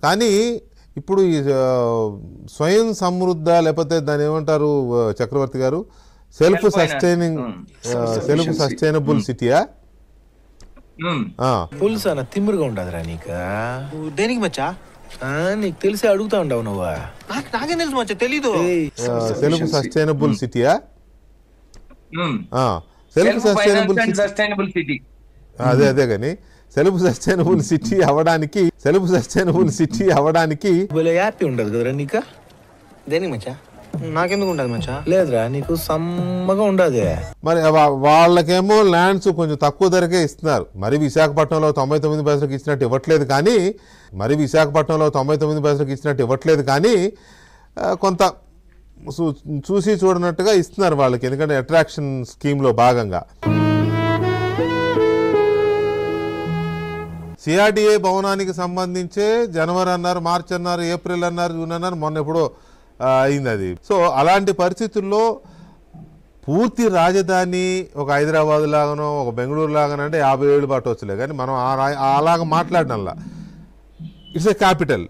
కానీ ఇప్పుడు ఈ స్వయం సమృద్ధ లేకపోతే దాని ఏమంటారు చక్రవర్తి గారు, సెల్ఫ్ సస్టైనబుల్ సిటీయా? పులుసు అన్న తిమ్మురుగా ఉండదురా నీకు. దేనికి మచ్చా? నీకు తెలిసి అడుగుతా ఉండవు నువ్వు. నాకేం తెలుసు మచ్చా, తెలీదు. సెల్ఫ్ సస్టైనబుల్ సిటీయా? సెల్ఫ్ సస్టైనబుల్ సిటీ అదే కానీ సెల్ఫ్ సస్టైనబుల్ సిటీ అవడానికి హ్యాపీ ఉండదు కదరా నీకు. దేనికి మచ్చా? నాకెందుకు ఉండదు మచ్చా? లేదురా, నీకు సమ్మగా ఉండదు. మరి వాళ్ళకేమో ల్యాండ్స్ కొంచెం తక్కువ ధరకే ఇస్తున్నారు. మరి విశాఖపట్నంలో 99 పైసలకు ఇచ్చినట్టు ఇవ్వట్లేదు కానీ కొంత చూసి చూడనట్టుగా ఇస్తున్నారు వాళ్ళకి, ఎందుకంటే అట్రాక్షన్ స్కీమ్లో భాగంగా. సిఆర్డిఏ భవనానికి సంబంధించే జనవరి అన్నారు, మార్చి అన్నారు, ఏప్రిల్ అన్నారు, జూన్ అన్నారు, మొన్న ఎప్పుడో అయింది అది. సో అలాంటి పరిస్థితుల్లో పూర్తి రాజధాని ఒక హైదరాబాద్ లాగానో ఒక బెంగళూరు లాగానో అంటే 50 ఏళ్ళు పట్టవచ్చులే, కానీ మనం అలాగా మాట్లాడడంలా. It's a capital.